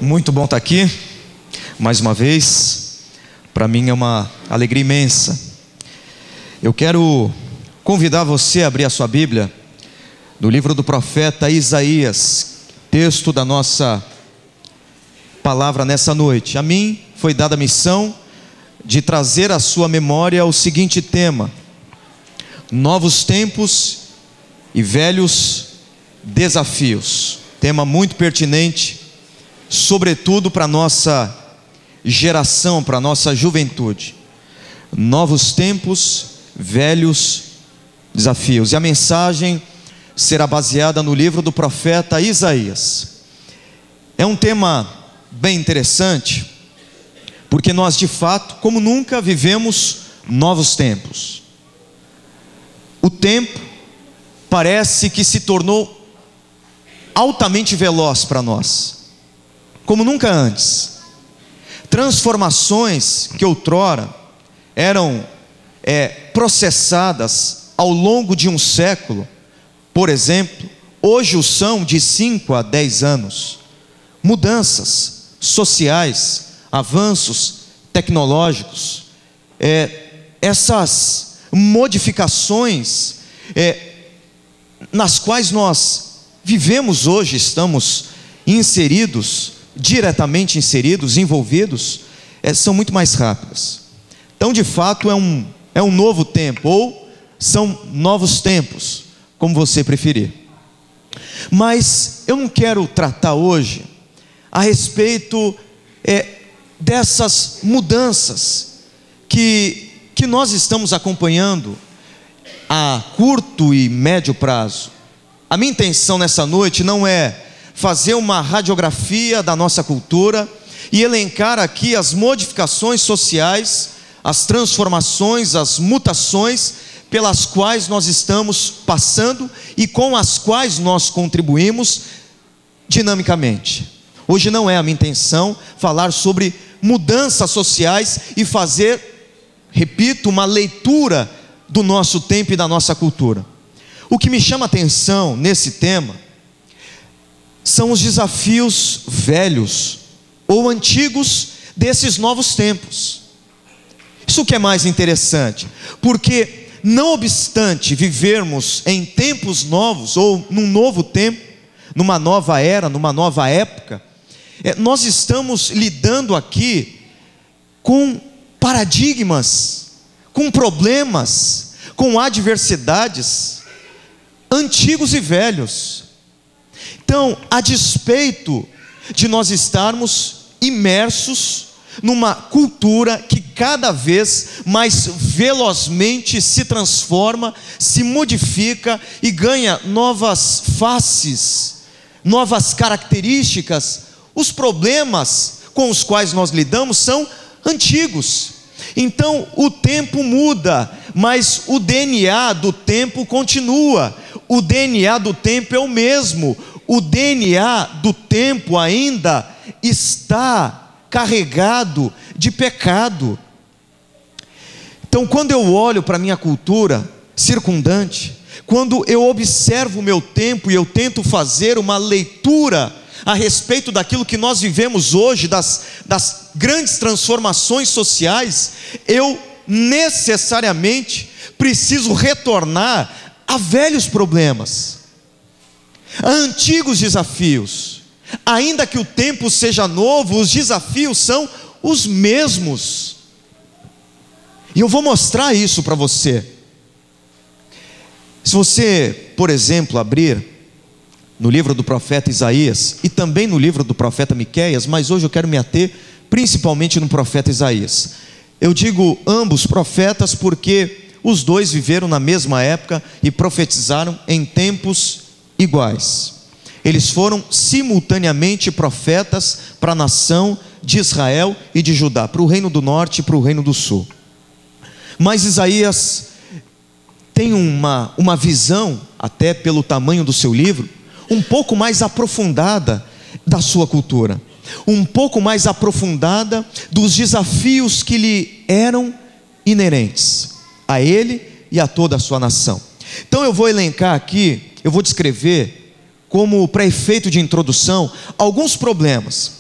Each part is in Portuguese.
Muito bom estar aqui, mais uma vez. Para mim é uma alegria imensa. Eu quero convidar você a abrir a sua Bíblia no livro do profeta Isaías, texto da nossa palavra nessa noite. A mim foi dada a missão de trazer à sua memória o seguinte tema: novos tempos e velhos desafios. Tema muito pertinente, sobretudo para a nossa geração, para a nossa juventude. Novos tempos, velhos desafios. E a mensagem será baseada no livro do profeta Isaías. É um tema bem interessante, porque nós de fato, como nunca, vivemos novos tempos. O tempo parece que se tornou altamente veloz para nós, como nunca antes. Transformações que outrora eram processadas ao longo de um século, por exemplo, hoje o são de 5 a 10 anos. Mudanças sociais, avanços tecnológicos, essas modificações nas quais nós vivemos hoje, estamos inseridos, diretamente inseridos, envolvidos, são muito mais rápidas. Então de fato é um novo tempo, ou são novos tempos, como você preferir. Mas eu não quero tratar hoje a respeito dessas mudanças que nós estamos acompanhando a curto e médio prazo. A minha intenção nessa noite não é fazer uma radiografia da nossa cultura e elencar aqui as modificações sociais, as transformações, as mutações pelas quais nós estamos passando e com as quais nós contribuímos dinamicamente. Hoje não é a minha intenção falar sobre mudanças sociais e fazer, repito, uma leitura do nosso tempo e da nossa cultura. O que me chama a atenção nesse tema são os desafios velhos ou antigos desses novos tempos. Isso que é mais interessante, porque não obstante vivermos em tempos novos ou num novo tempo, numa nova era, numa nova época, nós estamos lidando aqui com paradigmas, com problemas, com adversidades antigos e velhos. Então, a despeito de nós estarmos imersos numa cultura que cada vez mais velozmente se transforma, se modifica e ganha novas faces, novas características, os problemas com os quais nós lidamos são antigos. Então o tempo muda, mas o DNA do tempo continua. O DNA do tempo é o mesmo. O DNA do tempo ainda está carregado de pecado. Então, quando eu olho para a minha cultura circundante, quando eu observo o meu tempo e eu tento fazer uma leitura a respeito daquilo que nós vivemos hoje, das grandes transformações sociais, eu necessariamente preciso retornar a velhos problemas, a antigos desafios. Ainda que o tempo seja novo, os desafios são os mesmos. E eu vou mostrar isso para você. Se você, por exemplo, abrir no livro do profeta Isaías e também no livro do profeta Miqueias, mas hoje eu quero me ater principalmente no profeta Isaías. Eu digo ambos profetas porque os dois viveram na mesma época e profetizaram em tempos iguais. Eles foram simultaneamente profetas para a nação de Israel e de Judá, para o reino do norte e para o reino do sul. Mas Isaías tem uma visão, até pelo tamanho do seu livro, um pouco mais aprofundada da sua cultura. um pouco mais aprofundada dos desafios que lhe eram inerentes a ele e a toda a sua nação. Então eu vou elencar aqui, eu vou descrever, como para efeito de introdução, alguns problemas.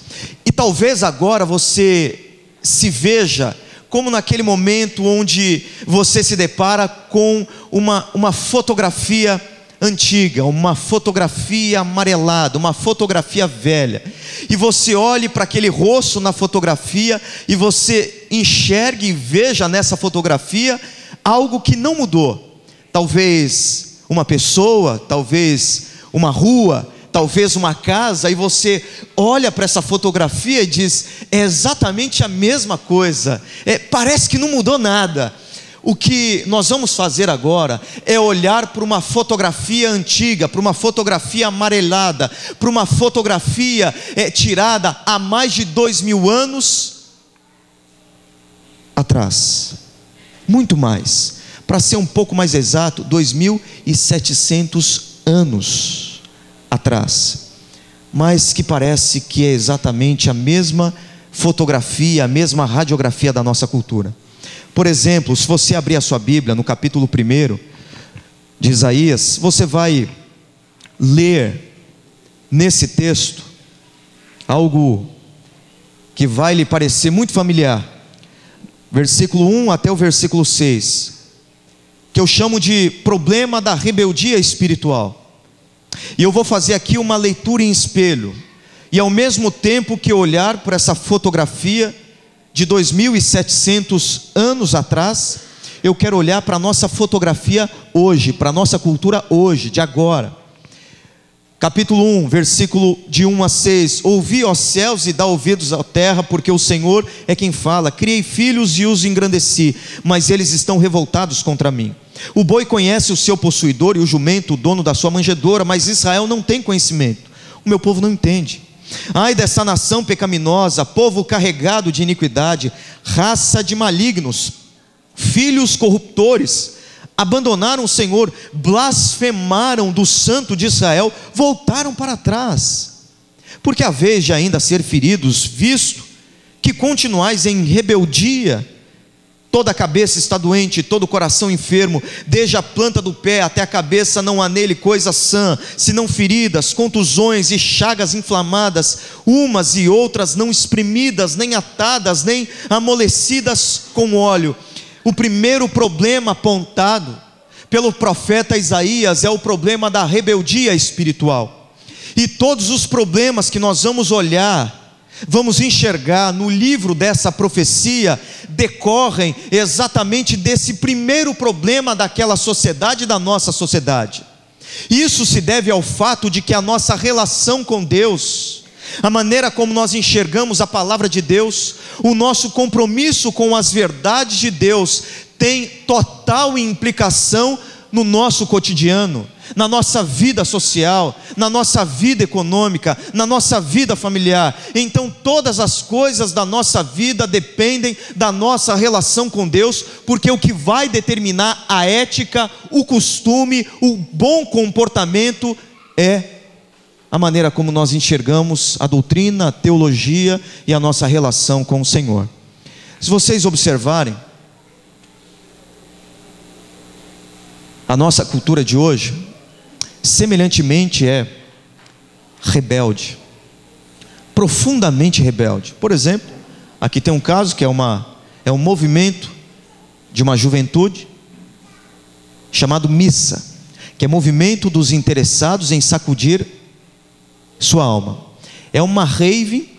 E talvez agora você se veja como naquele momento onde você se depara com uma fotografia antiga, uma fotografia amarelada, uma fotografia velha, e você olhe para aquele rosto na fotografia e você enxergue e veja nessa fotografia algo que não mudou. Talvez uma pessoa, talvez uma rua, talvez uma casa, e você olha para essa fotografia e diz: é exatamente a mesma coisa, parece que não mudou nada. O que nós vamos fazer agora é olhar para uma fotografia antiga, para uma fotografia amarelada, para uma fotografia tirada há mais de 2000 anos atrás, muito mais, para ser um pouco mais exato, 2700 anos atrás, mas que parece que é exatamente a mesma fotografia, a mesma radiografia da nossa cultura. Por exemplo, se você abrir a sua Bíblia no capítulo 1 de Isaías, você vai ler nesse texto algo que vai lhe parecer muito familiar, versículo 1 até o versículo 6, que eu chamo de problema da rebeldia espiritual. E eu vou fazer aqui uma leitura em espelho, e ao mesmo tempo que olhar para essa fotografia de 2700 anos atrás, eu quero olhar para a nossa fotografia hoje, para a nossa cultura hoje, de agora. Capítulo 1, versículo de 1 a 6. Ouvi, ó céus, e dá ouvidos à terra, porque o Senhor é quem fala. Criei filhos e os engrandeci, mas eles estão revoltados contra mim. O boi conhece o seu possuidor, e o jumento o dono da sua manjedoura, mas Israel não tem conhecimento. O meu povo não entende. Ai dessa nação pecaminosa, povo carregado de iniquidade, raça de malignos, filhos corruptores, abandonaram o Senhor, blasfemaram do Santo de Israel, voltaram para trás. Porque haveis de ainda ser feridos, visto que continuais em rebeldia. Toda a cabeça está doente, todo o coração enfermo, desde a planta do pé até a cabeça não há nele coisa sã, senão feridas, contusões e chagas inflamadas, umas e outras não espremidas, nem atadas, nem amolecidas com óleo. O primeiro problema apontado pelo profeta Isaías é o problema da rebeldia espiritual. E todos os problemas que nós vamos olhar, vamos enxergar no livro dessa profecia, decorrem exatamente desse primeiro problema daquela sociedade, da nossa sociedade. Isso se deve ao fato de que a nossa relação com Deus, a maneira como nós enxergamos a palavra de Deus, o nosso compromisso com as verdades de Deus, tem total implicação no nosso cotidiano, na nossa vida social, na nossa vida econômica, na nossa vida familiar. Então todas as coisas da nossa vida dependem da nossa relação com Deus, porque o que vai determinar a ética, o costume, o bom comportamento é a maneira como nós enxergamos a doutrina, a teologia e a nossa relação com o Senhor. Se vocês observarem, a nossa cultura de hoje, semelhantemente, é rebelde, profundamente rebelde. Por exemplo, aqui tem um caso que é um movimento de uma juventude chamado Missa, que é movimento dos interessados em sacudir sua alma. É uma rave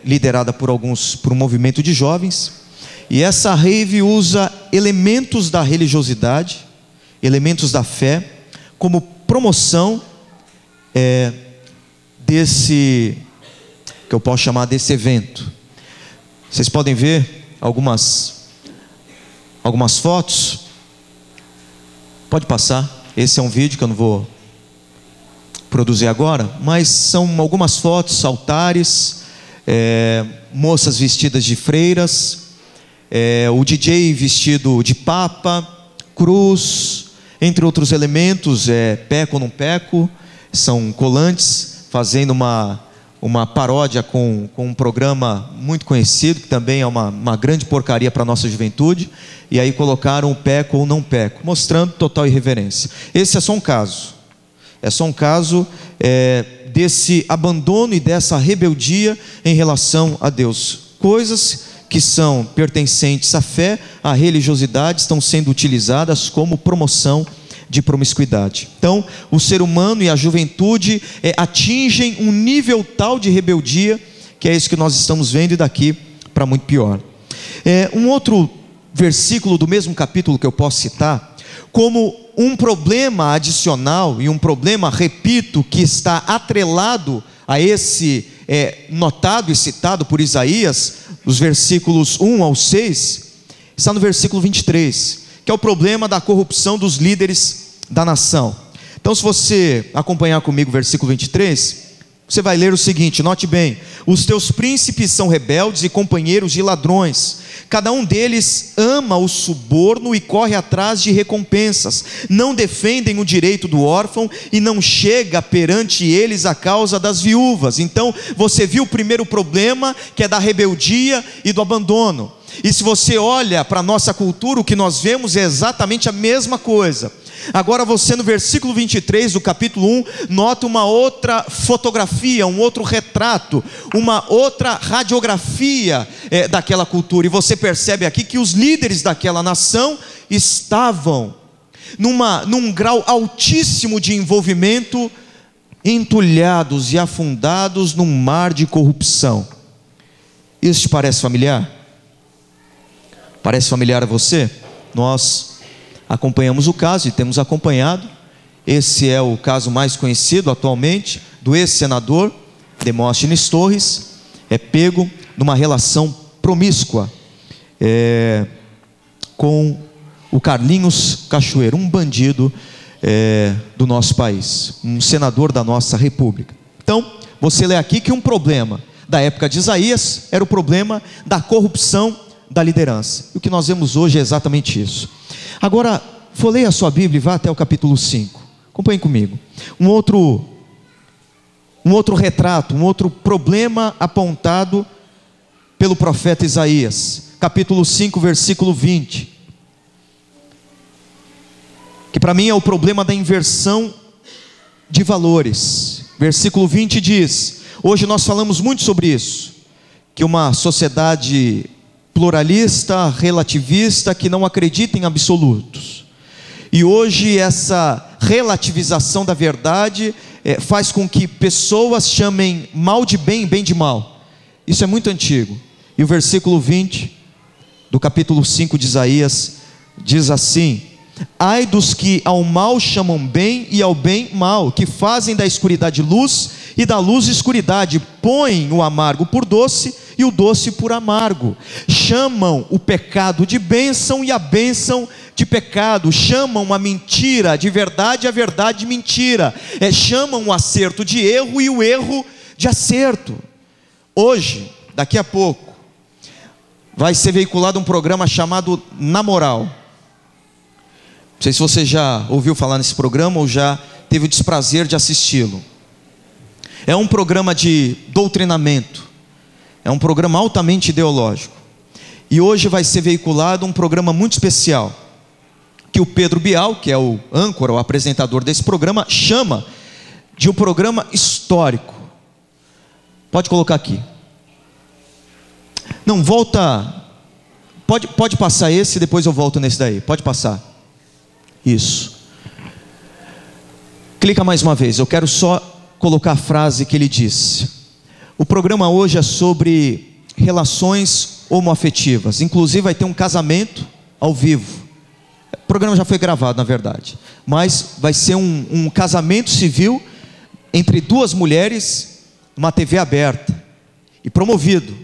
liderada por um movimento de jovens, e essa rave usa elementos da religiosidade, elementos da fé, como promoção desse, que eu posso chamar desse evento. Vocês podem ver algumas fotos. Pode passar. Esse é um vídeo que eu não vou produzir agora, mas são algumas fotos, altares, moças vestidas de freiras, o DJ vestido de papa, cruz, entre outros elementos, peco não peco, são colantes, fazendo uma paródia com um programa muito conhecido, que também é uma grande porcaria para a nossa juventude, e aí colocaram o peco ou não peco, mostrando total irreverência. Esse é só um caso, desse abandono e dessa rebeldia em relação a Deus. Coisas que são pertencentes à fé, à religiosidade, estão sendo utilizadas como promoção de promiscuidade. Então, o ser humano e a juventude atingem um nível tal de rebeldia, que é isso que nós estamos vendo, e daqui para muito pior. Um outro versículo do mesmo capítulo que eu posso citar, como um problema adicional, e um problema, repito, que está atrelado a esse notado e citado por Isaías, os versículos 1 ao 6, está no versículo 23, que é o problema da corrupção dos líderes da nação. Então, se você acompanhar comigo o versículo 23, você vai ler o seguinte, note bem: os teus príncipes são rebeldes e companheiros de ladrões, cada um deles ama o suborno e corre atrás de recompensas, não defendem o direito do órfão e não chega perante eles a causa das viúvas. Então, você viu o primeiro problema, que é da rebeldia e do abandono. E se você olha para a nossa cultura, o que nós vemos é exatamente a mesma coisa. Agora você, no versículo 23 do capítulo 1, nota uma outra fotografia, um outro retrato, uma outra radiografia daquela cultura. E você percebe aqui que os líderes daquela nação estavam num grau altíssimo de envolvimento, entulhados e afundados num mar de corrupção. Isso te parece familiar? Parece familiar a você? Nós acompanhamos o caso e temos acompanhado. Esse é o caso mais conhecido atualmente do ex-senador Demóstenes Torres, pego numa relação promíscua com o Carlinhos Cachoeiro, um bandido do nosso país, um senador da nossa república. Então, você lê aqui que um problema da época de Isaías era o problema da corrupção da liderança. E o que nós vemos hoje é exatamente isso. Agora, folheie a sua Bíblia e vá até o capítulo 5. Acompanhe comigo. Um outro retrato, um outro problema apontado pelo profeta Isaías. Capítulo 5, versículo 20. Que para mim é o problema da inversão de valores. Versículo 20 diz: hoje nós falamos muito sobre isso, que uma sociedade pluralista, relativista, que não acredita em absolutos. E hoje essa relativização da verdade faz com que pessoas chamem mal de bem e bem de mal. Isso é muito antigo. E o versículo 20 do capítulo 5 de Isaías diz assim: ai dos que ao mal chamam bem e ao bem mal, que fazem da escuridade luz e da luz escuridade, põem o amargo por doce e o doce por amargo, chamam o pecado de bênção e a bênção de pecado, chamam a mentira de verdade e a verdade de mentira, chamam o acerto de erro e o erro de acerto. Hoje, daqui a pouco, vai ser veiculado um programa chamado Na Moral. Não sei se você já ouviu falar nesse programa ou já teve o desprazer de assisti-lo. É um programa de doutrinamento, é um programa altamente ideológico. E hoje vai ser veiculado um programa muito especial, que o Pedro Bial, que é o âncora, o apresentador desse programa, chama de um programa histórico. Pode colocar aqui. Não, volta. Pode passar esse, depois eu volto nesse daí. Pode passar. Isso. Clica mais uma vez, eu quero só colocar a frase que ele disse. O programa hoje é sobre relações homoafetivas. Inclusive vai ter um casamento ao vivo. O programa já foi gravado, na verdade, mas vai ser um casamento civil entre duas mulheres, numa TV aberta e promovido.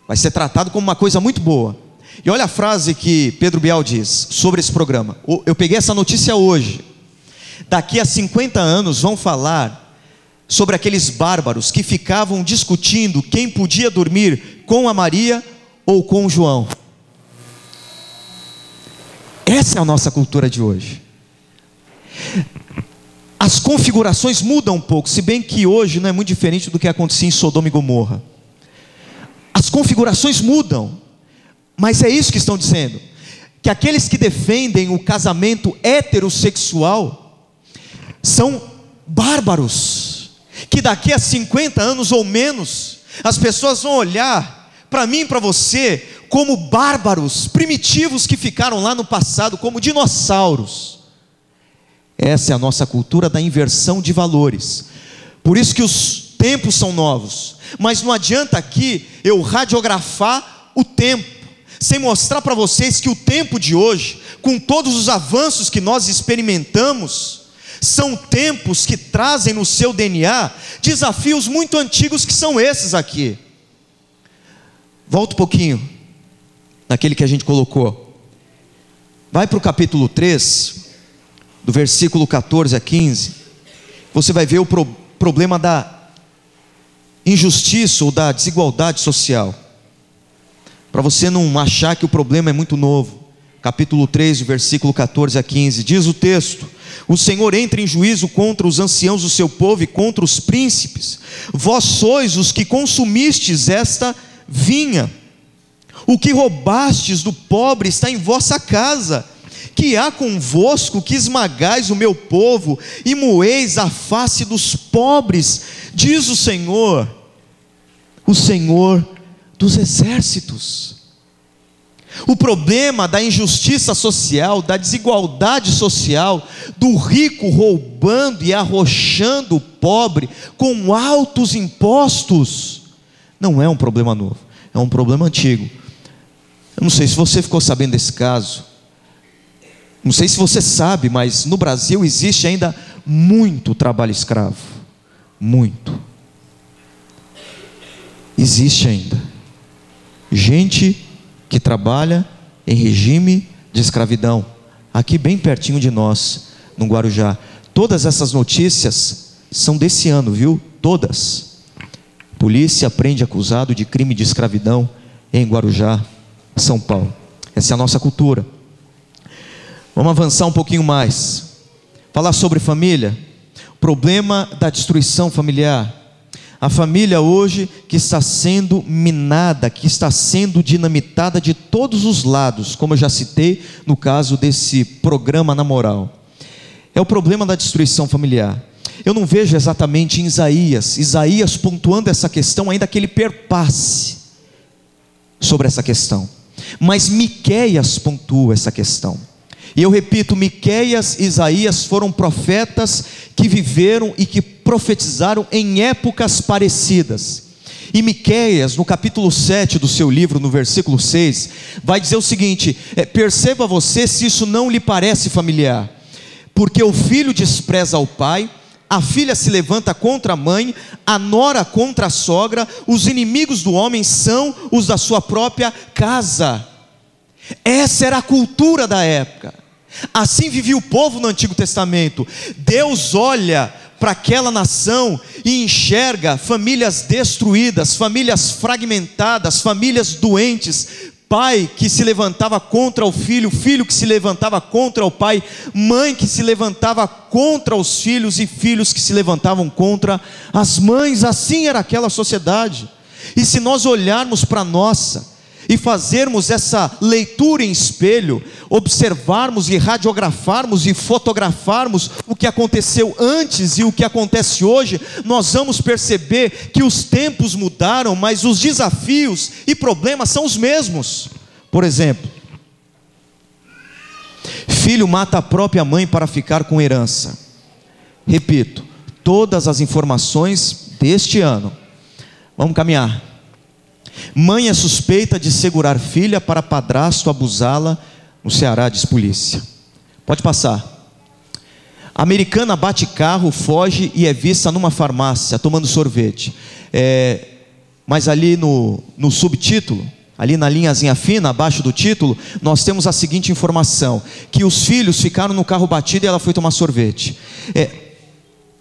Vai ser tratado como uma coisa muito boa. E olha a frase que Pedro Bial diz sobre esse programa. Eu peguei essa notícia hoje. Daqui a 50 anos vão falar sobre aqueles bárbaros que ficavam discutindo quem podia dormir com a Maria ou com o João. Essa é a nossa cultura de hoje. as configurações mudam um pouco, se bem que hoje não é muito diferente do que acontecia em Sodoma e Gomorra. As configurações mudam, mas é isso que estão dizendo, que aqueles que defendem o casamento heterossexual são bárbaros, que daqui a 50 anos ou menos, as pessoas vão olhar para mim e para você como bárbaros, primitivos que ficaram lá no passado, como dinossauros. Essa é a nossa cultura da inversão de valores. Por isso que os tempos são novos. Mas não adianta aqui eu radiografar o tempo, sem mostrar para vocês que o tempo de hoje, com todos os avanços que nós experimentamos, são tempos que trazem no seu DNA desafios muito antigos, que são esses aqui. Volta um pouquinho naquele que a gente colocou. Vai para o capítulo 3, do versículo 14 a 15. Você vai ver o problema da injustiça ou da desigualdade social, para você não achar que o problema é muito novo. Capítulo 3, versículo 14 a 15, diz o texto: o Senhor entra em juízo contra os anciãos do seu povo e contra os príncipes. Vós sois os que consumistes esta vinha, o que roubastes do pobre está em vossa casa. Que há convosco que esmagais o meu povo e moeis a face dos pobres, diz o Senhor dos exércitos. O problema da injustiça social, da desigualdade social, do rico roubando e arrochando o pobre com altos impostos, não é um problema novo, é um problema antigo. Eu não sei se você ficou sabendo desse caso, não sei se você sabe, mas no Brasil existe ainda muito trabalho escravo, muito. Existe ainda gente que trabalha em regime de escravidão, aqui bem pertinho de nós, no Guarujá. Todas essas notícias são desse ano, viu? Todas. Polícia prende acusado de crime de escravidão em Guarujá, São Paulo. Essa é a nossa cultura. Vamos avançar um pouquinho mais, falar sobre família, problema da destruição familiar. A família hoje que está sendo minada, que está sendo dinamitada de todos os lados, como eu já citei no caso desse programa Na Moral. É o problema da destruição familiar. Eu não vejo exatamente em Isaías pontuando essa questão, ainda que ele perpasse sobre essa questão, mas Miqueias pontua essa questão. E eu repito, Miqueias e Isaías foram profetas que viveram e que profetizaram em épocas parecidas. E Miqueias, no capítulo 7 do seu livro, no versículo 6, vai dizer o seguinte: perceba você se isso não lhe parece familiar. Porque o filho despreza o pai, a filha se levanta contra a mãe, a nora contra a sogra, os inimigos do homem são os da sua própria casa. Essa era a cultura da época. Assim vivia o povo no Antigo Testamento. Deus olha para aquela nação e enxerga famílias destruídas, famílias fragmentadas, famílias doentes, pai que se levantava contra o filho, filho que se levantava contra o pai, mãe que se levantava contra os filhos e filhos que se levantavam contra as mães. Assim era aquela sociedade. E se nós olharmos para a nossa e fazermos essa leitura em espelho, observarmos e radiografarmos e fotografarmos o que aconteceu antes e o que acontece hoje, nós vamos perceber que os tempos mudaram, mas os desafios e problemas são os mesmos. Por exemplo, filho mata a própria mãe para ficar com herança. Repito, todas as informações deste ano. Vamos caminhar. Mãe é suspeita de segurar filha para padrasto abusá-la no Ceará, diz polícia. Pode passar. Americana bate carro, foge e é vista numa farmácia tomando sorvete. Mas ali no subtítulo, ali na linhazinha fina, abaixo do título, nós temos a seguinte informação: que os filhos ficaram no carro batido e ela foi tomar sorvete.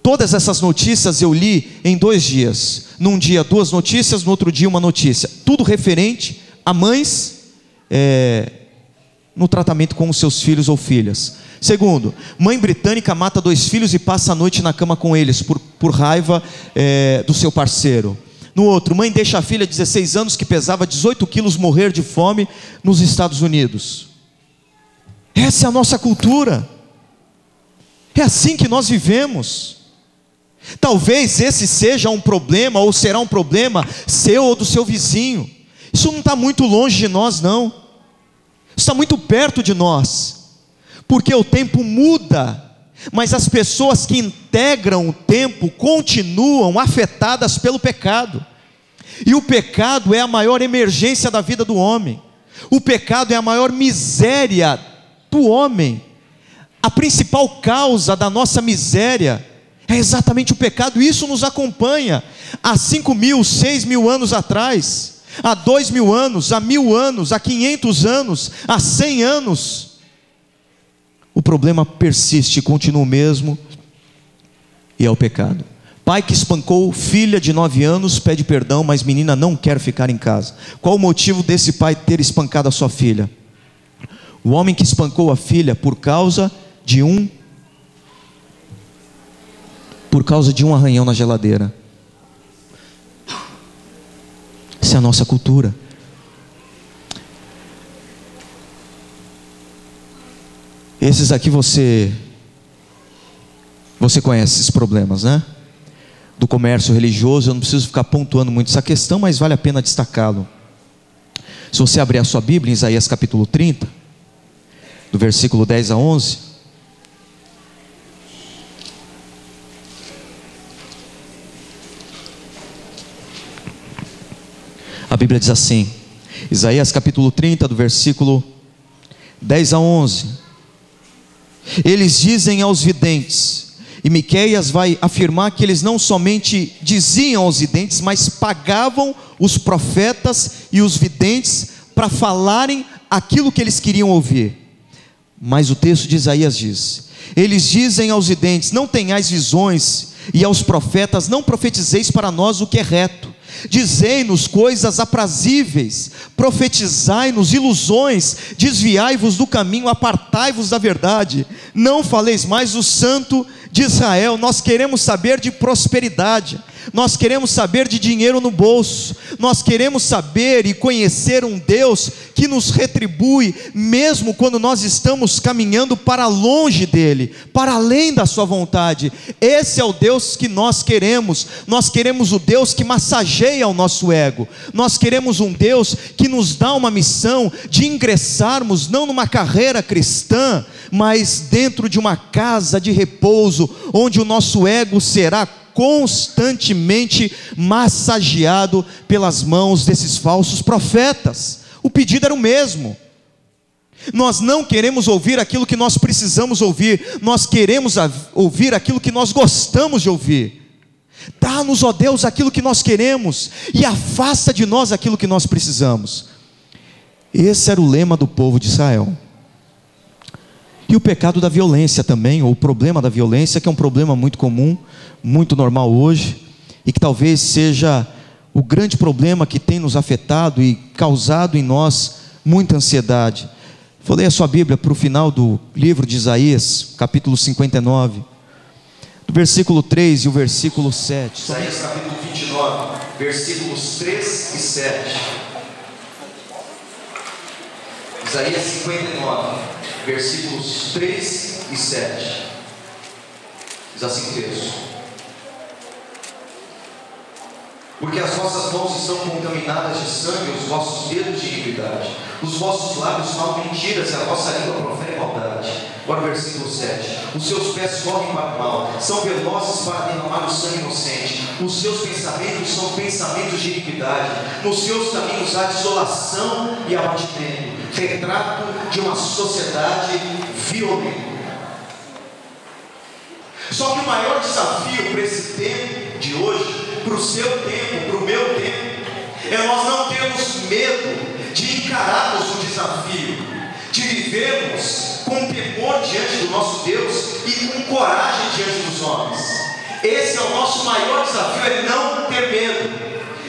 Todas essas notícias eu li em 2 dias. Num dia 2 notícias, no outro dia uma notícia. Tudo referente a mães no tratamento com os seus filhos ou filhas. Segundo, mãe britânica mata 2 filhos e passa a noite na cama com eles, por raiva do seu parceiro. No outro, mãe deixa a filha de 16 anos, que pesava 18 quilos, morrer de fome nos Estados Unidos. Essa é a nossa cultura. É assim que nós vivemos. Talvez esse seja um problema, ou será um problema seu ou do seu vizinho. Isso não está muito longe de nós, não. Isso está muito perto de nós. Porque o tempo muda, mas as pessoas que integram o tempo continuam afetadas pelo pecado. E o pecado é a maior emergência da vida do homem. O pecado é a maior miséria do homem. A principal causa da nossa miséria é exatamente o pecado. Isso nos acompanha há 5.000, 6.000 anos atrás, há 2.000 anos, há 1.000 anos, há 500 anos, há 100 anos. O problema persiste, continua o mesmo, e é o pecado. Pai que espancou filha de 9 anos pede perdão, mas menina não quer ficar em casa. Qual o motivo desse pai ter espancado a sua filha? O homem que espancou a filha por causa de um arranhão na geladeira. Essa é a nossa cultura. Esses aqui você conhece esses problemas, né? Do comércio religioso. Eu não preciso ficar pontuando muito essa questão, mas vale a pena destacá-lo. Se você abrir a sua Bíblia em Isaías capítulo 30, do versículo 10 a 11, a Bíblia diz assim, Isaías capítulo 30, do versículo 10 a 11: eles dizem aos videntes, e Miqueias vai afirmar que eles não somente diziam aos videntes, mas pagavam os profetas e os videntes para falarem aquilo que eles queriam ouvir. Mas o texto de Isaías diz: eles dizem aos videntes, não tenhais visões, e aos profetas, não profetizeis para nós o que é reto. Dizei-nos coisas aprazíveis, profetizai-nos ilusões, desviai-vos do caminho, apartai-vos da verdade, não faleis mais o santo de Israel. Nós queremos saber de prosperidade, nós queremos saber de dinheiro no bolso, nós queremos saber e conhecer um Deus que nos retribui, mesmo quando nós estamos caminhando para longe dEle, para além da sua vontade. Esse é o Deus que nós queremos o Deus que massageia o nosso ego, nós queremos um Deus que nos dá uma missão de ingressarmos não numa carreira cristã, mas dentro de uma casa de repouso, onde o nosso ego será constantemente massageado pelas mãos desses falsos profetas. O pedido era o mesmo. Nós não queremos ouvir aquilo que nós precisamos ouvir, nós queremos ouvir aquilo que nós gostamos de ouvir. Dá-nos, ó Deus, aquilo que nós queremos, e afasta de nós aquilo que nós precisamos. Esse era o lema do povo de Israel. E o pecado da violência também, ou o problema da violência, que é um problema muito comum, muito normal hoje, e que talvez seja o grande problema que tem nos afetado e causado em nós muita ansiedade. Vou ler a sua Bíblia para o final do livro de Isaías, capítulo 59, do versículo 3 e o versículo 7. Isaías capítulo 29, versículos 3 e 7. Isaías 59, versículos 3 e 7. Diz assim o texto: porque as vossas mãos estão contaminadas de sangue, os vossos dedos de iniquidade, os vossos lábios falam mentiras, e a vossa língua profere maldade. Agora o versículo 7: os seus pés correm para o mal, são velozes para derramar o sangue inocente, os seus pensamentos são pensamentos de iniquidade, nos seus caminhos há desolação e abatimento. Retrato de uma sociedade violenta. Só que o maior desafio para esse tempo de hoje, para o seu tempo, para o meu tempo, é nós não termos medo de encararmos o desafio, de vivermos com temor diante do nosso Deus e com coragem diante dos homens. Esse é o nosso maior desafio, é não ter medo,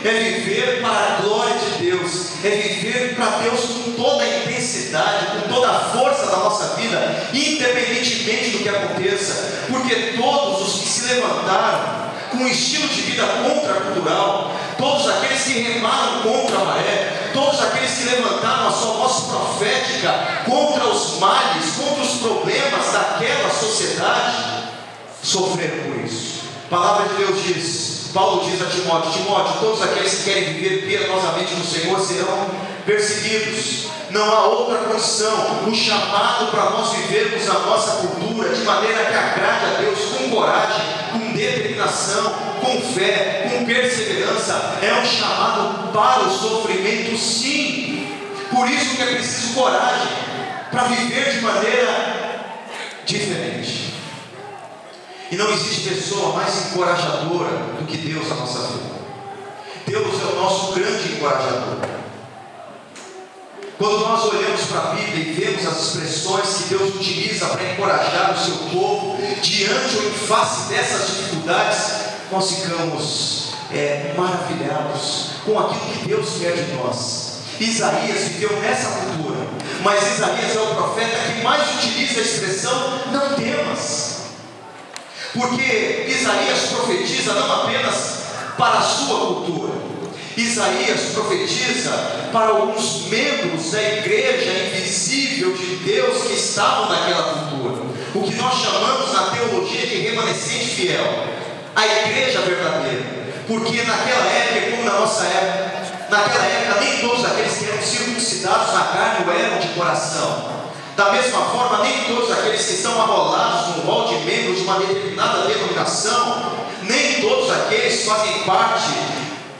é viver para a glória de Deus, é viver para Deus com toda a intensidade, com toda a força da nossa vida, independentemente do que aconteça, porque todos os que se levantaram com um estilo de vida contracultural, todos aqueles que remaram contra a maré, todos aqueles que levantaram a sua voz profética contra os males, contra os problemas daquela sociedade, sofreram por isso. A palavra de Deus diz, Paulo diz a Timóteo: Timóteo, todos aqueles que querem viver piedosamente no Senhor serão perseguidos. Não há outra condição. O chamado para nós vivermos a nossa cultura de maneira que agrade a Deus, com coragem, com determinação, com fé, com perseverança, é um chamado para o sofrimento, sim. Por isso que é preciso coragem para viver de maneira diferente. E não existe pessoa mais encorajadora do que Deus na nossa vida. Deus é o nosso grande encorajador. Quando nós olhamos para a Bíblia e vemos as expressões que Deus utiliza para encorajar o seu povo diante ou em face dessas dificuldades, nós ficamos maravilhados com aquilo que Deus quer de nós. Isaías viveu nessa cultura, mas Isaías é o profeta que mais utiliza a expressão não temas, porque Isaías profetiza não apenas para a sua cultura, Isaías profetiza para alguns membros da igreja invisível de Deus que estavam naquela cultura, o que nós chamamos na teologia de remanescente fiel, a igreja verdadeira, porque naquela época, como na nossa época, naquela época nem todos aqueles que eram circuncidados na carne o eram de coração. Da mesma forma, nem todos aqueles que estão arrolados no rol de membros de uma determinada denominação, nem todos aqueles que fazem parte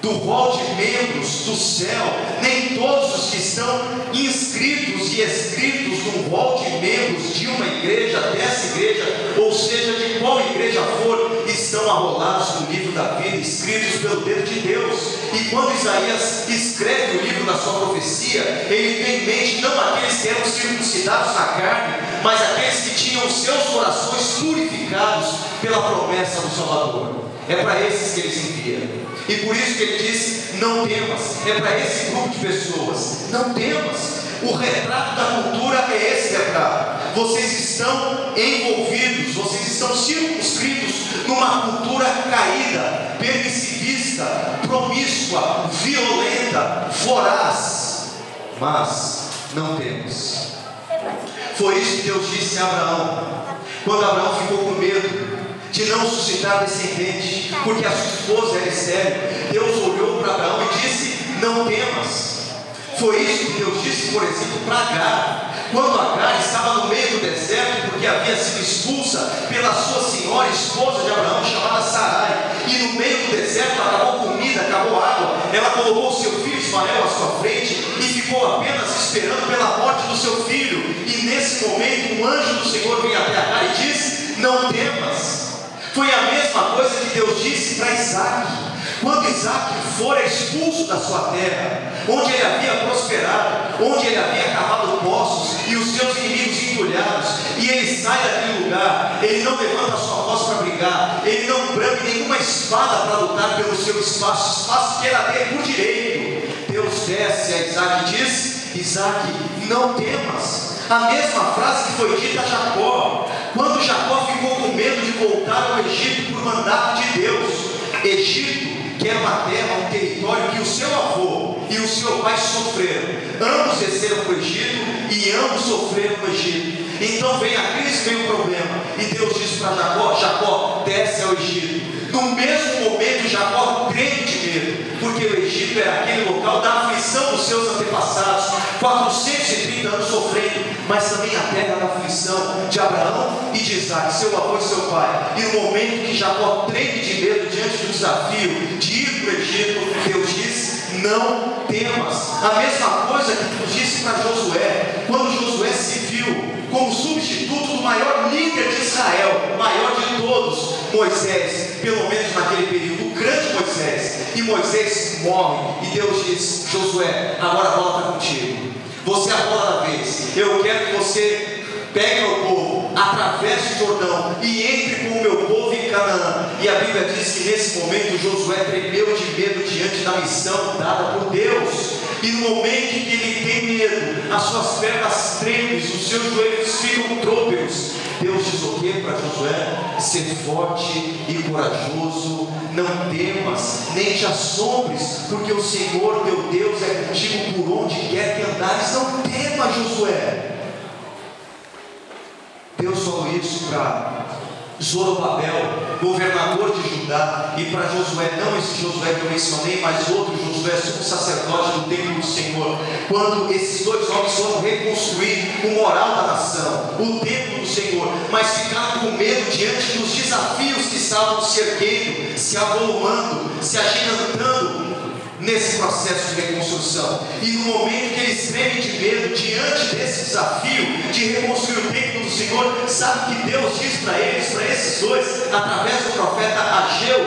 do rol de membros do céu, nem todos os que estão inscritos e escritos no rol de membros de uma igreja, dessa igreja, ou seja, de qual igreja for, estão arrolados no livro da vida, escritos pelo dedo de Deus. E quando Isaías escreve o livro da sua profecia, ele tem em mente não aqueles que eram circuncidados na carne, mas aqueles que tinham seus corações purificados pela promessa do Salvador. É para esses que ele se envia. E por isso que ele diz: não temas. É para esse grupo de pessoas: não temas. O retrato da cultura é esse retrato. Vocês estão envolvidos, vocês estão circunscritos numa cultura caída, permissivista, promíscua, violenta, voraz. Mas não temos. Foi isso que Deus disse a Abraão, quando Abraão ficou com medo de não suscitar descendente, porque a sua esposa era estéril. Deus olhou para Abraão e disse: não temas. Foi isso que Deus disse, por exemplo, para Agar, quando Agar estava no meio do deserto, porque havia sido expulsa pela sua senhora, esposa de Abraão, chamada Sarai, e no meio do deserto acabou comida, acabou água. Ela colocou o seu filho Ismael à sua frente e ficou apenas esperando pela morte do seu filho. E nesse momento um anjo do Senhor vem até Agar e diz: não temas. Foi a mesma coisa que Deus disse para Isaac, quando Isaac fora expulso da sua terra, onde ele havia prosperado, onde ele havia cavado poços e os seus inimigos entulhados, e ele sai daquele lugar. Ele não levanta a sua voz para brigar, ele não brame nenhuma espada para lutar pelo seu espaço, espaço que era dele por direito. Deus desce a Isaac e diz: Isaac, não temas. A mesma frase que foi dita a Jacó, quando Jacó ficou com medo de voltar ao Egito por mandato de Deus. Egito, que era uma terra, um território que o seu avô e o seu pai sofreram. Ambos desceram para o Egito e ambos sofreram no Egito. Então vem a crise, vem o problema, e Deus diz para Jacó: Jacó, desce ao Egito. No mesmo momento Jacó treme de medo, porque o Egito era aquele local da aflição dos seus antepassados, 430 anos sofrendo, mas também a terra da aflição de Abraão e de Isaac, seu avô e seu pai. E no momento que Jacó treme de medo diante do desafio de ir para o Egito, Deus diz: não temas. A mesma coisa que Deus disse para Josué, quando Josué se viu como substituto do maior líder de Israel, o maior de todos, Moisés, pelo menos naquele período, o grande Moisés. E Moisés morre, e Deus diz: Josué, agora a bola está contigo, você é a bola da vez. Eu quero que você pegue meu povo, atravesse o Jordão e entre com o meu povo em Canaã. E a Bíblia diz que nesse momento Josué tremeu de medo diante da missão dada por Deus. E no momento em que ele tem medo, as suas pernas tremem, os seus joelhos ficam trôpegos, Deus diz o que para Josué? Ser forte e corajoso, não temas, nem te assombres, porque o Senhor teu Deus é contigo por onde quer que andares. Não temas, Josué. Deus falou isso para Zorobabel, governador de Judá, e para Josué, não esse Josué que eu mencionei, mas outro Josué, sumo sacerdote do templo do Senhor. Quando esses dois homens foram reconstruir o moral da nação, o templo do Senhor, mas ficaram com medo diante dos desafios que estavam se erguendo, se avolumando, se agigantando nesse processo de reconstrução. E no momento que eles tremem de medo diante desse desafio de reconstruir o templo do Senhor, sabe que Deus diz para eles, para esses dois, através do profeta Ageu: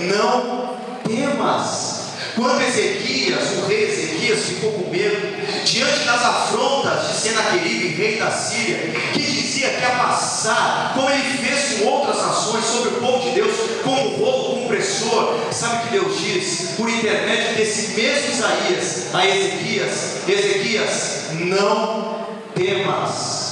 não temas. Quando Ezequias, o rei Ezequias, ficou com medo diante das afrontas de Senaqueribe, rei da Síria, que dizia que ia passar, como ele fez com outras nações, sobre o povo de Deus, como um rolo compressor, sabe o que Deus diz? Por intermédio desse mesmo Isaías, a Ezequias: Ezequias, não temas.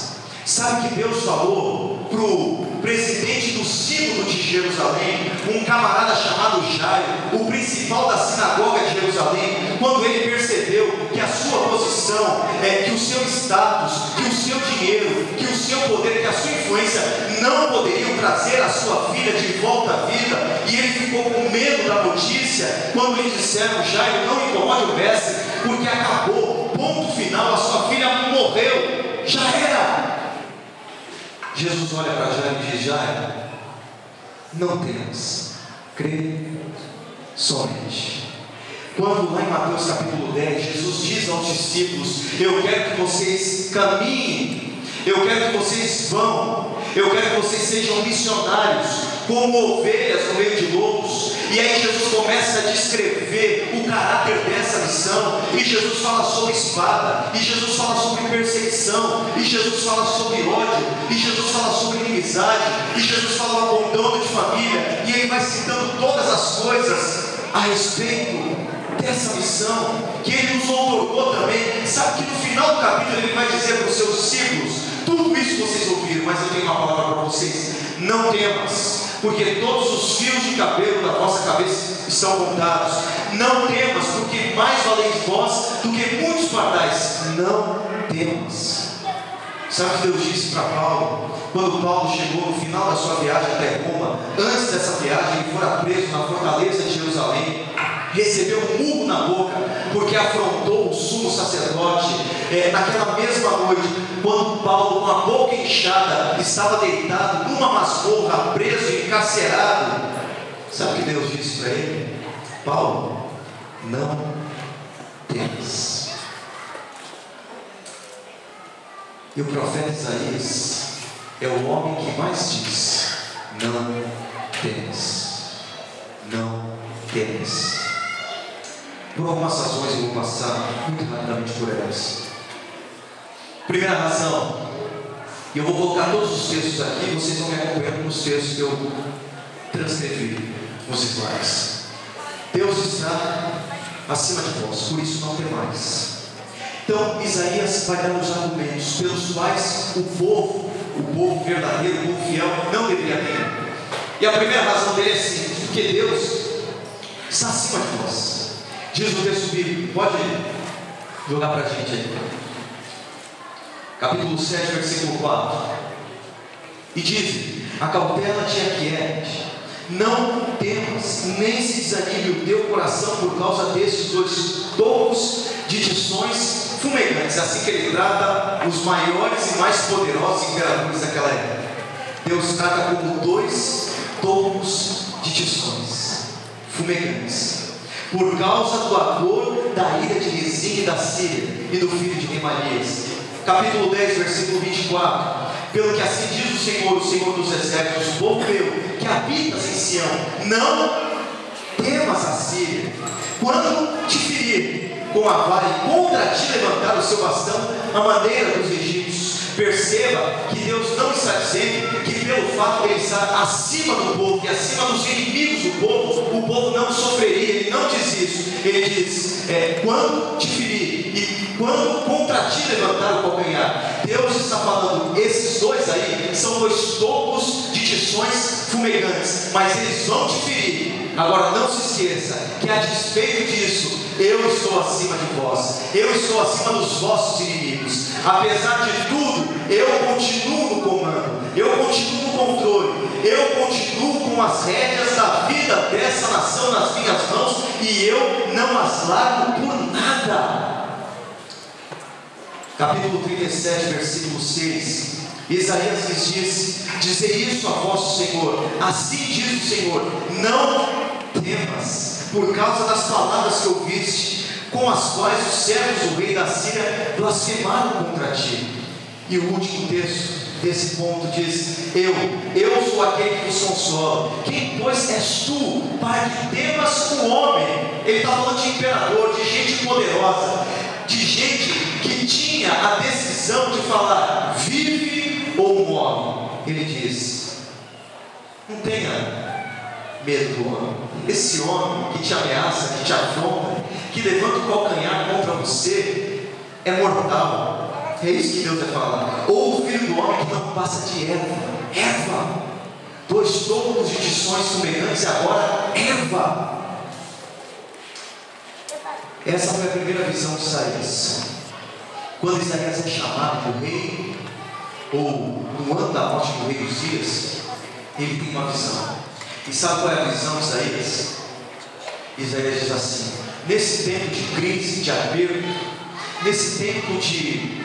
Sabe que Deus falou para o presidente do sínodo de Jerusalém, um camarada chamado Jairo, o principal da sinagoga de Jerusalém, quando ele percebeu que a sua posição, que o seu status, que o seu dinheiro, que o seu poder, que a sua influência não poderiam trazer a sua filha de volta à vida, e ele ficou com medo da notícia, quando lhe disseram: Jairo, não incomode o mestre, porque acabou, ponto final, a sua filha morreu, já era. Jesus olha para Jairo e diz: Jairo, não temas, crê somente. Quando lá em Mateus capítulo 10, Jesus diz aos discípulos: eu quero que vocês caminhem, eu quero que vocês vão, eu quero que vocês sejam missionários, como ovelhas no meio de lobos. E aí Jesus começa a descrever o caráter dessa missão, e Jesus fala sobre espada, e Jesus fala sobre perseguição, e Jesus fala sobre ódio, e Jesus fala sobre inimizade, e Jesus fala do abandono de família, e ele vai citando todas as coisas a respeito dessa missão que ele nos outorgou também. Sabe que no final do capítulo ele vai dizer para os seus discípulos: tudo isso vocês ouviram, mas eu tenho uma palavra para vocês: não temas, porque todos os fios de cabelo da vossa cabeça estão contados. Não temas, porque mais valeis vós do que muitos pardais. Não temas. Sabe o que Deus disse para Paulo? Quando Paulo chegou no final da sua viagem até Roma, antes dessa viagem ele fora preso na fortaleza de Jerusalém, recebeu um murro na boca, porque afrontou o sumo sacerdote. Naquela mesma noite, quando Paulo, com a boca inchada, estava deitado numa masmorra, preso e encarcerado, sabe o que Deus disse para ele? Paulo, não temas. E o profeta Isaías é o homem que mais diz: não temas, não temas. Por algumas razões eu vou passar muito rapidamente por elas. Primeira razão, e eu vou colocar todos os textos aqui, vocês vão me acompanhando nos textos que eu transcrevi nos slides. Deus está acima de vós, por isso não temais. Então Isaías vai dar os argumentos pelos quais o povo verdadeiro, o povo fiel, não deveria ter. E a primeira razão dele é simples: porque Deus está acima de vós. Diz no texto bíblico, pode jogar para a gente aí, capítulo 7, versículo 4. E diz: acautela te aquiete, não temas, nem se desanime o teu coração por causa desses dois tocos de tições fumegantes. Assim que ele trata os maiores e mais poderosos imperadores daquela época. Deus trata como dois tocos de tições fumegantes, por causa do ardor da ira de Rezim e da Síria e do filho de Remalias. Capítulo 10, versículo 24. Pelo que assim diz o Senhor dos exércitos: povo meu, que habitas em Sião, não temas a Síria, quando te ferir com a vara e contra ti levantar o seu bastão, a maneira dos egípcios. Perceba que Deus não está dizendo que pelo fato de ele estar acima do povo e acima dos inimigos do povo, o povo não sofreria. Ele não diz isso. Ele diz, quando te ferir e quando contra ti levantar o calcanhar. Deus está falando, esses dois aí são dois tocos de tições fumegantes, mas eles vão te ferir. Agora não se esqueça que a despeito disso, eu estou acima de vós, eu estou acima dos vossos inimigos. Apesar de tudo, eu continuo no comando, eu continuo no controle, eu continuo com as rédeas da vida dessa nação nas minhas mãos, e eu não as largo por nada. Capítulo 37, versículo 6. Isaías lhes disse: dizei isso a vosso Senhor, assim diz o Senhor, não temas, por causa das palavras que ouviste, com as quais os servos do rei da Síria blasfemaram contra ti. E o último texto desse ponto diz: eu sou aquele que vos consola. Quem pois és tu para que temas o homem? Ele está falando de imperador, de gente poderosa, de gente que tinha a decisão de falar vive ou morre. Ele diz: não tenha medo do homem. Esse homem que te ameaça, que te afronta, que levanta o calcanhar contra você, é mortal. É isso que Deus vai falar. Ou o filho do homem que não passa de erva. Dois tocos de tições fumegantes, e agora erva. Essa foi a primeira visão de Isaías. Quando Isaías é chamado do rei, ou no ano da morte do rei Uzias, ele tem uma visão. E sabe qual é a visão de Isaías? Isaías diz assim: nesse tempo de crise, de aperto, nesse tempo de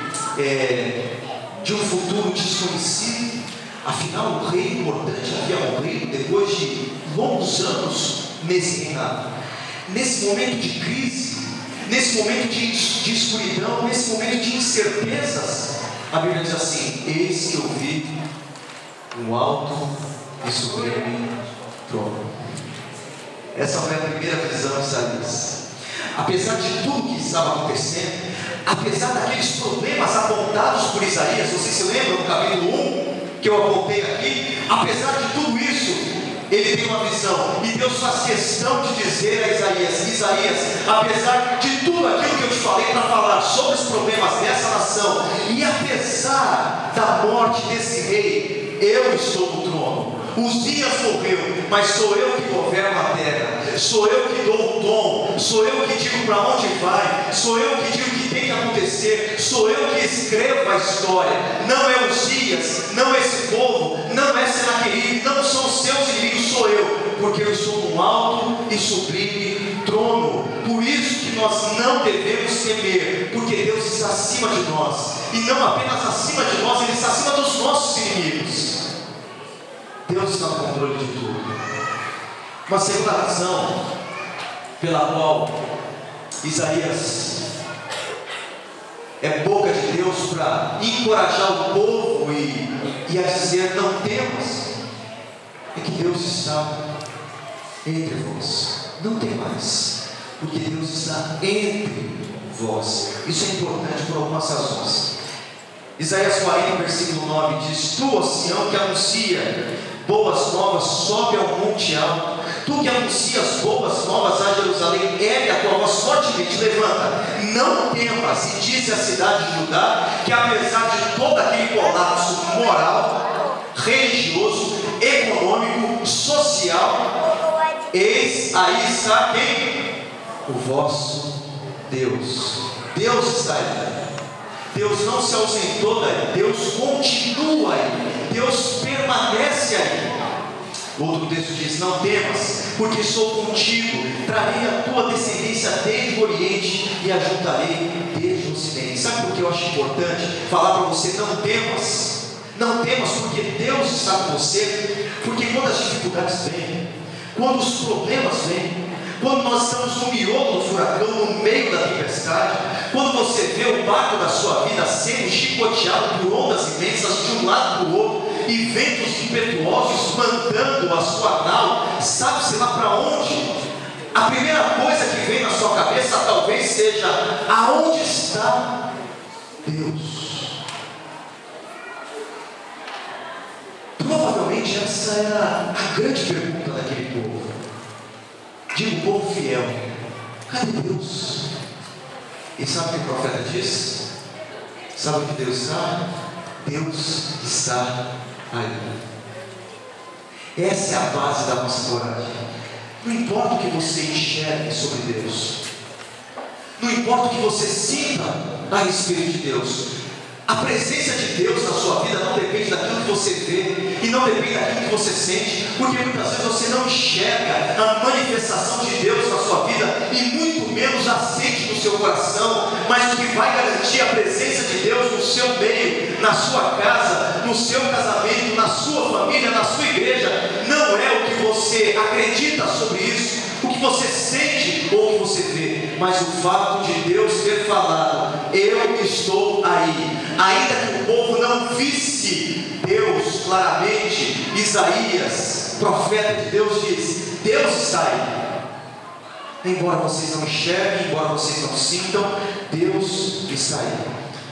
um futuro desconhecido, afinal o rei importante havia morrido depois de longos anos nesse reinado. Nesse momento de crise, nesse momento de escuridão, nesse momento de incertezas, a Bíblia diz assim: eis que eu vi um alto e sublime trono. Essa foi a primeira visão de Isaías. Apesar de tudo que estava acontecendo, apesar daqueles problemas apontados por Isaías, vocês se lembram do capítulo 1 que eu apontei aqui? Apesar de tudo isso, ele tem uma visão, e Deus faz questão de dizer a Isaías, apesar de tudo aquilo que eu te falei para falar sobre os problemas dessa nação, e apesar da morte desse rei, eu estou no trono. Uzias morreu, mas sou eu que governo a terra, sou eu que dou o tom, sou eu que digo para onde vai, sou eu que digo o que tem que acontecer, sou eu que escrevo a história. Não é Uzias, não é esse povo, não é Senaqueribe, não são os seus inimigos, sou eu, porque eu estou num alto e sublime trono. Por isso que nós não devemos temer, porque Deus está acima de nós, e não apenas acima de nós, Ele está acima dos nossos inimigos. Deus está no controle de tudo. Uma segunda razão pela qual Isaías é boca de Deus para encorajar o povo e a dizer não temas, é que Deus está entre vós. Não tem mais, porque Deus está entre vós. Isso é importante por algumas razões. Isaías 40, versículo 9 diz: tu, ó Sião, que anuncia boas novas, sobe ao monte alto. Tu que anuncias boas novas a Jerusalém, ergue a tua voz fortemente, levanta, não temas, e diz a cidade de Judá, que apesar de todo aquele colapso moral, religioso, econômico, social, eis aí está quem? O vosso Deus. Deus está aí. Deus não se ausentou daí, Deus continua aí, Deus permanece aí. Outro texto diz: não temas, porque sou contigo, trarei a tua descendência desde o Oriente e a juntarei desde o Ocidente. Sabe por que eu acho importante falar para você: não temas? Não temas porque Deus está com você. Porque quando as dificuldades vêm, quando os problemas vêm, quando nós estamos no miolo do furacão, no meio da tempestade, quando você vê o barco da sua vida sendo chicoteado por ondas imensas de um lado para o outro, e ventos impetuosos mandando a sua nau, sabe-se lá para onde? A primeira coisa que vem na sua cabeça talvez seja: aonde está Deus? essa era a grande pergunta daquele povo. Digo, o povo fiel: cadê Deus? E sabe o que o profeta diz? Sabe o que Deus está? Deus está aí. Essa é a base da nossa coragem. Não importa o que você enxergue sobre Deus, não importa o que você sinta a respeito de Deus, a presença de Deus na sua vida não depende daquilo que você vê, e não depende daquilo que você sente, porque muitas vezes você não enxerga a manifestação de Deus na sua vida, e muito menos a sente no seu coração. Mas o que vai garantir a presença de Deus no seu meio, na sua casa, no seu casamento, na sua família, na sua igreja, não é o que você acredita sobre isso, o que você sente ou o que você vê, mas o fato de Deus ter falado: eu estou aí. Ainda que o povo não visse Deus claramente, Isaías, profeta de Deus, diz: Deus está aí. Embora vocês não enxerguem, embora vocês não sintam, Deus está aí.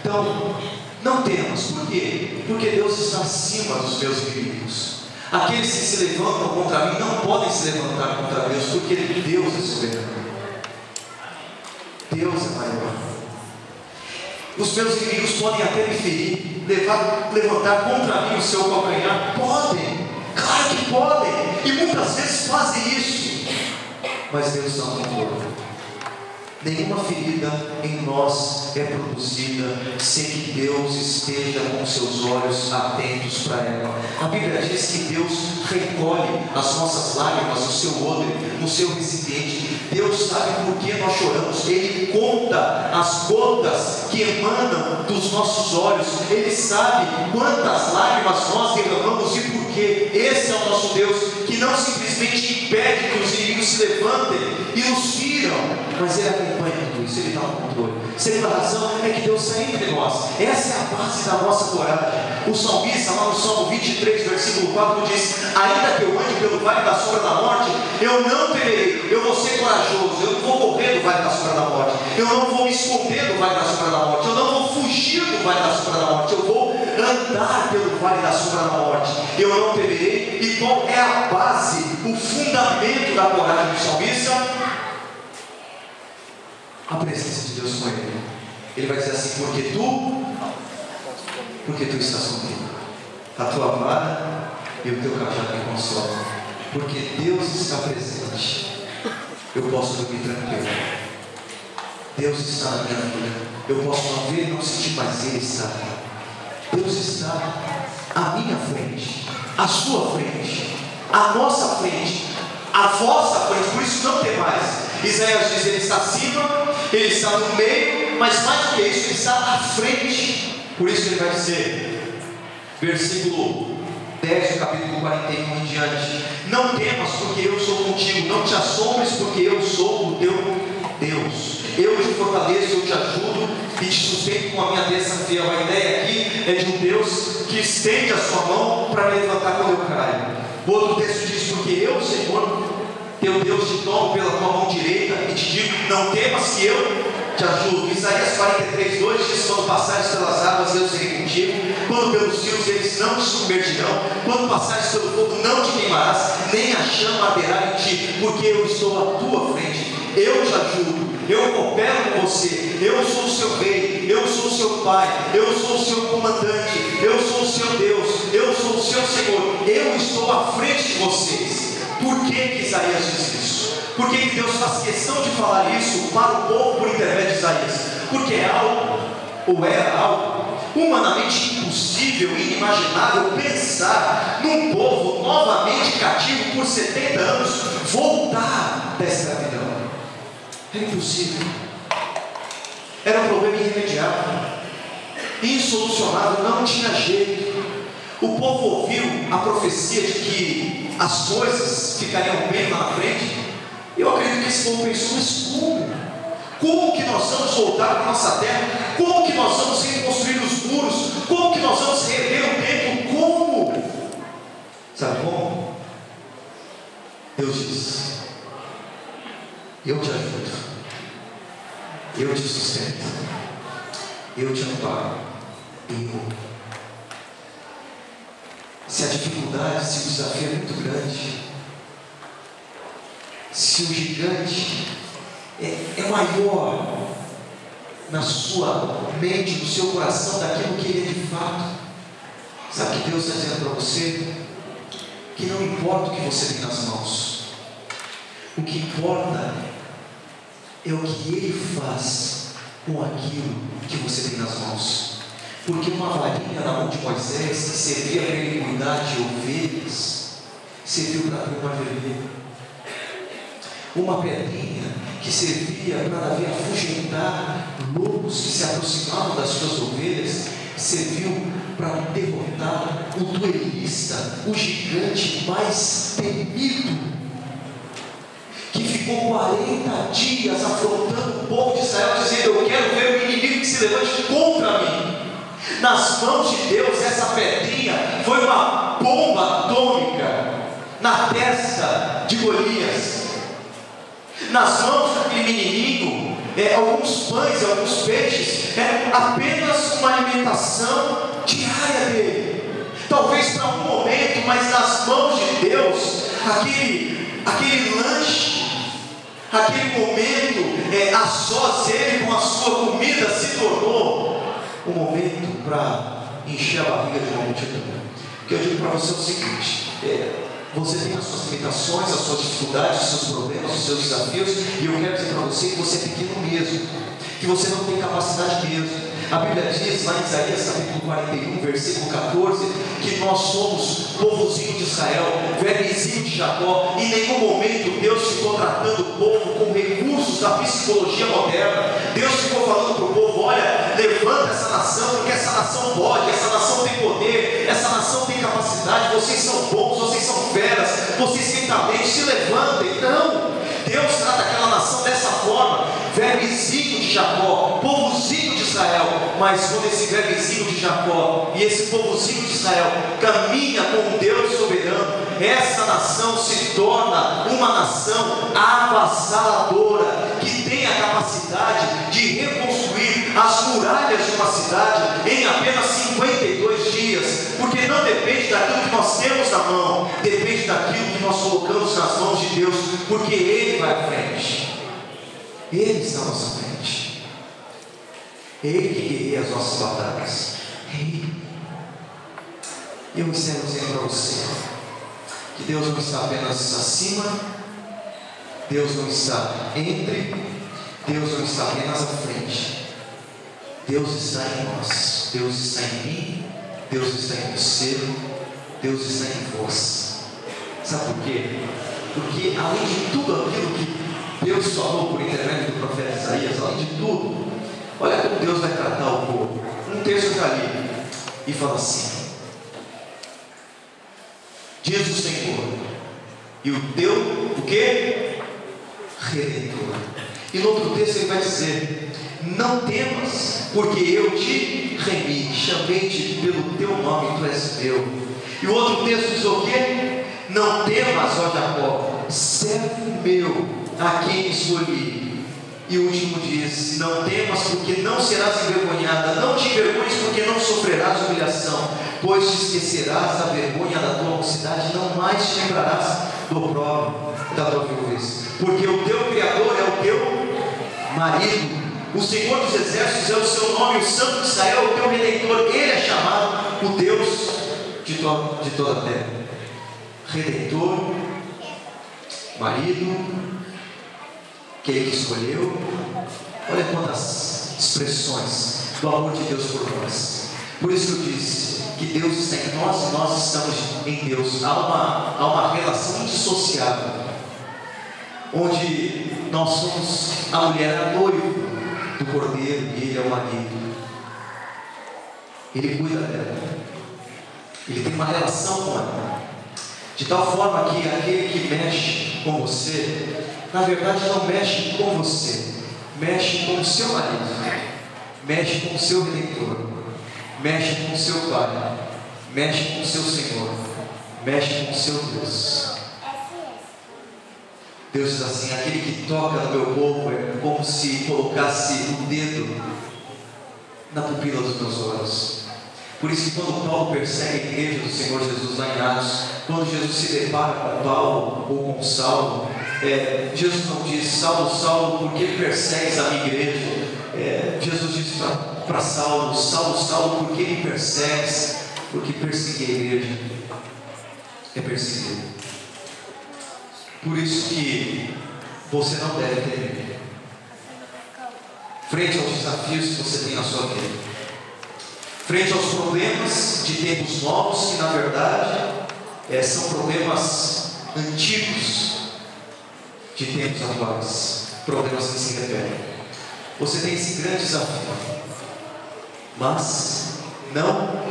Então, não temas. Por quê? Porque Deus está acima dos meus inimigos. Aqueles que se levantam contra mim não podem se levantar contra Deus, porque Deus é soberano. Deus é maior. Os meus inimigos podem até me ferir, levantar contra mim o seu calcanhar. Podem, claro que podem, e muitas vezes fazem isso, mas Deus está no controle. Nenhuma ferida em nós é produzida sem que Deus esteja com seus olhos atentos para ela. A Bíblia diz que Deus recolhe as nossas lágrimas no seu odre, no seu recipiente. Deus sabe por que nós choramos. Ele conta as gotas que emanam dos nossos olhos. Ele sabe quantas lágrimas nós derramamos e por quê. Esse é o nosso Deus, que não simplesmente impede que os inimigos se levantem e nos firam, mas Ele acompanha tudo isso, Ele está no controle. Segunda razão é que Deus está entre nós. Essa é a base da nossa coragem. O salmista, lá no Salmo 23, versículo 4, diz: ainda que eu ande pelo vale da sombra da morte, eu não temerei. Eu vou ser corajoso, eu não vou correr do vale da sombra da morte, eu não vou me esconder do vale da sombra da morte, eu não vou fugir do vale da sombra da morte, eu vou andar pelo vale da sombra da morte, eu não temerei. E qual é a base, o fundamento da coragem do salmista? A presença de Deus com ele. Ele vai dizer assim: porque tu estás comigo, a tua vara e o teu cajado me consolam. Porque Deus está presente, eu posso dormir tranquilo. Deus está na minha vida, eu posso não ver e não sentir, mas Ele está aqui. Deus está à minha frente, à sua frente, à nossa frente, à vossa frente. Por isso não tem mais. Isaías diz: Ele está acima, Ele está no meio, mas mais do que isso, Ele está à frente. Por isso Ele vai dizer, versículo 10 do capítulo 41 em diante: não temas, porque eu sou contigo, não te assombres, porque eu sou o teu Deus. Eu te fortaleço, eu te ajudo e te sustento com a minha destra fiel. A ideia aqui é de um Deus que estende a sua mão para me levantar quando eu caio. O outro texto diz: porque eu, Senhor, teu Deus, te tomo pela tua mão direita e te digo: não temas, que eu te ajudo. Isaías 43, 2 diz: quando passares pelas águas, eu serei contigo, quando pelos rios, eles não te submergirão, quando passares pelo fogo, não te queimarás, nem a chama arderá em ti, porque eu estou à tua frente, eu te ajudo, eu coopero com você, eu sou o seu rei, eu sou o seu pai, eu sou o seu comandante, eu sou o seu Deus, eu sou o seu Senhor, eu estou à frente de vocês. Por que Isaías diz isso? Por que Deus faz questão de falar isso para o povo por intermédio de Isaías? Porque é algo, ou era algo, humanamente impossível, inimaginável pensar num povo novamente cativo por 70 anos voltar da escravidão. Era impossível. Era um problema irremediável, insolucionável, não tinha jeito. O povo ouviu a profecia de que as coisas ficariam bem lá na frente. Eu acredito que esse povo pensou: mas como? Como que nós vamos voltar para a nossa terra? Como que nós vamos reconstruir os muros? Como que nós vamos reerguer o templo? Como? Sabe como? Deus diz: eu te ajudo, eu te sustento, eu te amparo, eu. se a dificuldade, se o desafio é muito grande, se o gigante é maior na sua mente, no seu coração, daquilo que ele é de fato, sabe o que Deus está dizendo para você? Que não importa o que você tem nas mãos, o que importa é o que Ele faz com aquilo que você tem nas mãos. Porque uma varinha na mão de Moisés, que servia para ele cuidar de ovelhas, serviu para abrir o mar vermelho. Uma pedrinha que servia para Davi afugentar lobos que se aproximavam das suas ovelhas, serviu para derrotar o duelista, o gigante mais temido, que ficou 40 dias afrontando o povo de Israel, dizendo: eu quero ver o inimigo que se levante contra mim. Nas mãos de Deus, essa pedrinha foi uma bomba atômica na testa de Golias. Nas mãos daquele menininho, alguns pães, alguns peixes, apenas uma alimentação diária dele, talvez para um momento, mas nas mãos de Deus, aquele lanche, aquele momento, a sós ele com a sua comida se tornou um momento para encher a barriga de uma multidão. Porque eu digo para você o seguinte: você tem as suas limitações, as suas dificuldades, os seus problemas, os seus desafios, e eu quero dizer para você que você é pequeno mesmo, que você não tem capacidade mesmo. A Bíblia diz lá em Isaías capítulo 41, versículo 14, que nós somos povozinho de Israel, vermezinho de Jacó. Em nenhum momento Deus ficou tratando o povo com recursos da psicologia moderna. Deus ficou falando para o povo: olha, levanta essa nação, porque essa nação pode, essa nação tem poder, essa nação tem capacidade, vocês são bons, vocês são feras, vocês têm talento, se levantem. Não, Deus trata aquela nação dessa forma: vermezinho de Jacó, povozinho de Israel. Mas quando esse vermezinho de Jacó e esse povozinho de Israel caminha com Deus soberano, essa nação se torna uma nação avassaladora, que tem a capacidade de reconstruir as muralhas de uma cidade em apenas 52 dias, porque não depende daquilo que nós temos na mão, depende daquilo que nós colocamos nas mãos de Deus, porque Ele vai à frente, Ele está à nossa frente, Ele que guerreia as nossas batalhas. Eu encerro dizendo para você que Deus não está apenas acima, Deus não está entre, Deus não está apenas à frente, Deus está em nós, Deus está em mim, Deus está em você, Deus está em vós. Sabe por quê? Porque além de tudo aquilo que Deus falou por intermédio do profeta Isaías, além de tudo, olha como Deus vai tratar o povo. Um texto está ali e fala assim: diz o Senhor, e o teu, o quê? Redentor. E no outro texto ele vai dizer: não temas, porque eu te remi, chamei-te pelo teu nome, tu és meu. E o outro texto diz o quê? Não temas, ó Jacó, servo meu, a quem escolhi. E o último diz: não temas, porque não serás envergonhada, não te envergonhes, porque não sofrerás humilhação, pois te esquecerás da vergonha da tua mocidade, não mais te lembrarás do opróbrio da tua viuvez, porque o teu Criador é o teu marido, o Senhor dos exércitos é o seu nome, o Santo de Israel é o teu Redentor. Ele é chamado o Deus de toda a terra. Redentor, marido, aquele que escolheu. Olha quantas expressões do amor de Deus por nós. Por isso que eu disse que Deus está em nós e nós estamos em Deus. Há uma relação indissociável, onde nós somos a mulher, a noiva do Cordeiro, e Ele é o marido. Ele cuida dela, Ele tem uma relação com ela, de tal forma que aquele que mexe com você, na verdade não mexe com você, mexe com o seu marido, mexe com o seu Redentor, mexe com o seu Pai, mexe com o seu Senhor, mexe com o seu Deus. Deus diz assim: aquele que toca no meu povo é como se colocasse o dedo na pupila dos meus olhos. Por isso que quando Paulo persegue a igreja do Senhor Jesus lá em Atos, quando Jesus se depara com Paulo ou com Saulo, Jesus não diz: Saulo, Saulo, por que persegues a minha igreja? Jesus diz para Saulo: Saulo, Saulo, por que me persegues? Porque perseguir a igreja é perseguir. Por isso que você não deve temer frente aos desafios que você tem na sua vida, frente aos problemas de tempos novos, que na verdade são problemas antigos de tempos atuais, problemas que se repetem. Você tem esse grande desafio, mas não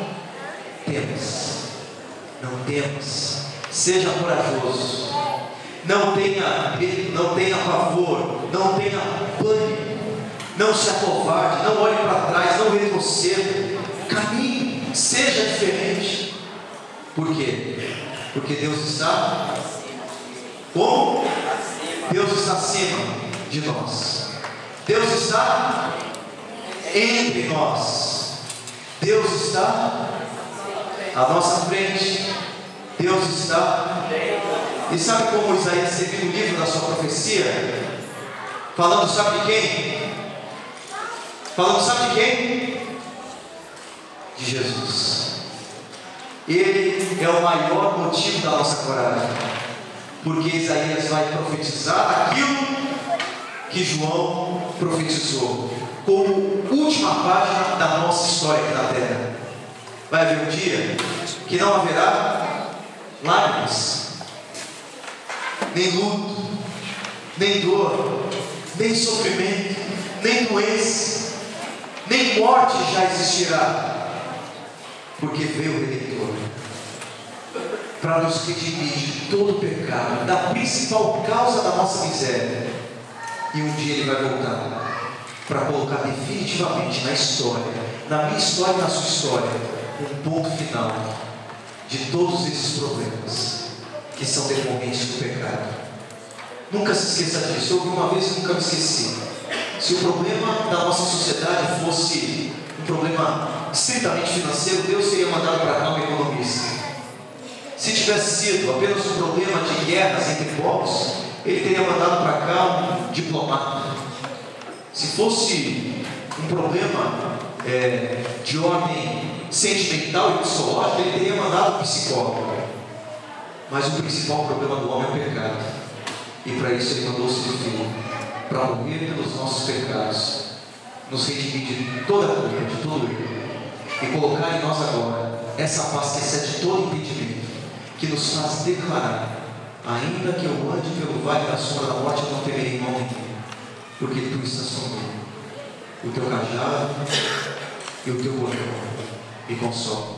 temas, seja corajoso, não tenha medo, não tenha pavor, não tenha pânico, não se acovarde, não olhe para trás, não retroceda, caminhe, seja diferente. Por quê? Porque Deus está como? Deus está acima de nós, Deus está entre nós, Deus está à nossa frente, Deus está. E sabe como Isaías termina o livro da sua profecia? Falando, sabe de quem? Falando, sabe de quem? De Jesus. Ele é o maior motivo da nossa coragem, porque Isaías vai profetizar aquilo que João profetizou, como última página da nossa história aqui na terra. Vai haver um dia que não haverá lágrimas, nem luto, nem dor, nem sofrimento, nem doença, nem morte já existirá, porque veio o Redentor para nos redimir de todo o pecado, da principal causa da nossa miséria. E um dia Ele vai voltar para colocar definitivamente na história, na minha história e na sua história, um ponto final de todos esses problemas que são decorrentes do pecado. Nunca se esqueça disso. Eu ouvi uma vez e nunca me esqueci. Se o problema da nossa sociedade fosse um problema estritamente financeiro, Deus teria mandado para cá um economista. Se tivesse sido apenas um problema de guerras entre povos, Ele teria mandado para cá um diplomata. Se fosse um problema de ordem sentimental e psicológica, Ele teria mandado um psicólogo. Mas o principal problema do homem é o pecado, e para isso Ele mandou o seu Filho, para morrer pelos nossos pecados, nos redimir de toda a culpa, de todo o erro, e colocar em nós agora essa paz que excede todo entendimento, que nos faz declarar: ainda que eu ande pelo vale da sombra da morte, eu não temerei mal nenhum, porque Tu estás comigo, o Teu cajado e o Teu bordão me consolam.